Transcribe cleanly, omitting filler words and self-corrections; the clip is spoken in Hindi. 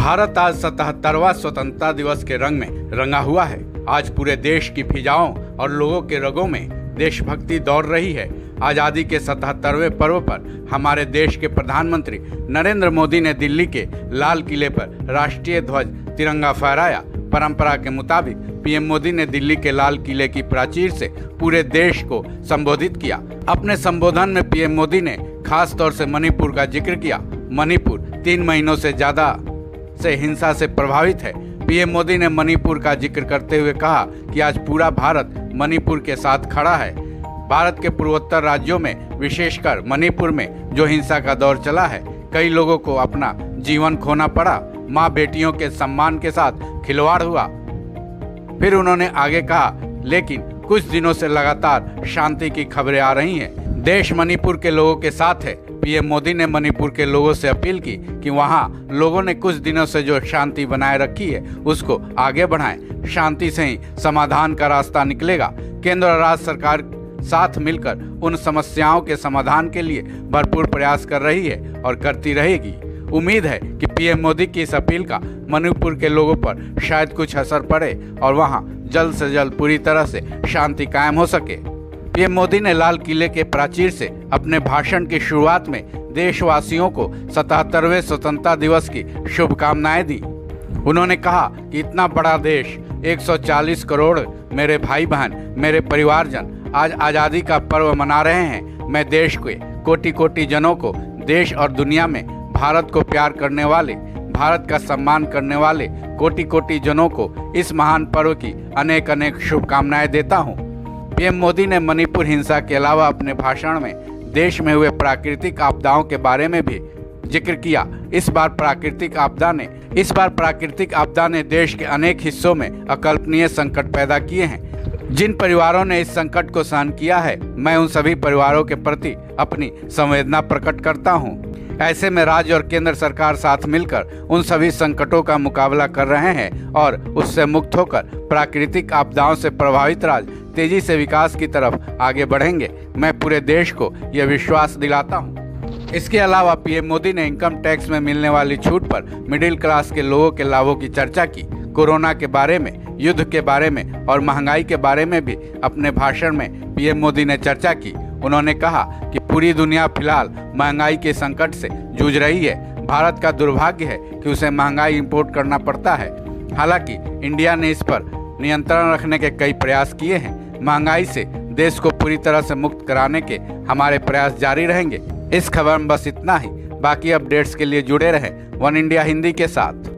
भारत आज 77वां स्वतंत्रता दिवस के रंग में रंगा हुआ है। आज पूरे देश की फिजाओं और लोगों के रगों में देशभक्ति दौड़ रही है। आज़ादी के 77वें पर्व पर हमारे देश के प्रधानमंत्री नरेंद्र मोदी ने दिल्ली के लाल किले पर राष्ट्रीय ध्वज तिरंगा फहराया। परंपरा के मुताबिक पीएम मोदी ने दिल्ली के लाल किले की प्राचीर से पूरे देश को संबोधित किया। अपने संबोधन में पीएम मोदी ने खास तौर से मणिपुर का जिक्र किया। मणिपुर 3 महीनों से ज्यादा से हिंसा से प्रभावित है। पीएम मोदी ने मणिपुर का जिक्र करते हुए कहा कि आज पूरा भारत मणिपुर के साथ खड़ा है। भारत के पूर्वोत्तर राज्यों में विशेषकर मणिपुर में जो हिंसा का दौर चला है, कई लोगों को अपना जीवन खोना पड़ा। माँ बेटियों के सम्मान के साथ खिलवाड़ हुआ। फिर उन्होंने आगे कहा, लेकिन कुछ दिनों से लगातार शांति की खबरें आ रही हैं। देश मणिपुर के लोगों के साथ है। पीएम मोदी ने मणिपुर के लोगों से अपील की कि वहां लोगों ने कुछ दिनों से जो शांति बनाए रखी है उसको आगे बढ़ाएं। शांति से ही समाधान का रास्ता निकलेगा। केंद्र और राज्य सरकार साथ मिलकर उन समस्याओं के समाधान के लिए भरपूर प्रयास कर रही है और करती रहेगी। उम्मीद है कि पीएम मोदी की इस अपील का मणिपुर के लोगों पर शायद कुछ असर पड़े और वहां जल्द से जल्द पूरी तरह से शांति कायम हो सके। पीएम मोदी ने लाल किले के प्राचीर से अपने भाषण की शुरुआत में देशवासियों को 77वें स्वतंत्रता दिवस की शुभकामनाएं दी। उन्होंने कहा कि इतना बड़ा देश, 140 करोड़ मेरे भाई बहन, मेरे परिवारजन आज आज़ादी का पर्व मना रहे हैं। मैं देश के कोटि कोटि जनों को, देश और दुनिया में भारत को प्यार करने वाले, भारत का सम्मान करने वाले कोटि कोटि जनों को इस महान पर्व की अनेक अनेक शुभकामनाएं देता हूं। पीएम मोदी ने मणिपुर हिंसा के अलावा अपने भाषण में देश में हुए प्राकृतिक आपदाओं के बारे में भी जिक्र किया। इस बार प्राकृतिक आपदा ने देश के अनेक हिस्सों में अकल्पनीय संकट पैदा किए हैं। जिन परिवारों ने इस संकट को सहन किया है, मैं उन सभी परिवारों के प्रति अपनी संवेदना प्रकट करता हूं। ऐसे में राज्य और केंद्र सरकार साथ मिलकर उन सभी संकटों का मुकाबला कर रहे हैं और उससे मुक्त होकर प्राकृतिक आपदाओं से प्रभावित राज्य तेजी से विकास की तरफ आगे बढ़ेंगे। मैं पूरे देश को यह विश्वास दिलाता हूं। इसके अलावा पीएम मोदी ने इनकम टैक्स में मिलने वाली छूट पर मिडिल क्लास के लोगों के लाभों की चर्चा की। कोरोना के बारे में, युद्ध के बारे में और महंगाई के बारे में भी अपने भाषण में पीएम मोदी ने चर्चा की। उन्होंने कहा कि पूरी दुनिया फिलहाल महंगाई के संकट से जूझ रही है। भारत का दुर्भाग्य है कि उसे महंगाई इंपोर्ट करना पड़ता है। हालांकि इंडिया ने इस पर नियंत्रण रखने के कई प्रयास किए हैं। महंगाई से देश को पूरी तरह से मुक्त कराने के हमारे प्रयास जारी रहेंगे। इस खबर में बस इतना ही। बाकी अपडेट्स के लिए जुड़े रहें वन इंडिया हिंदी के साथ।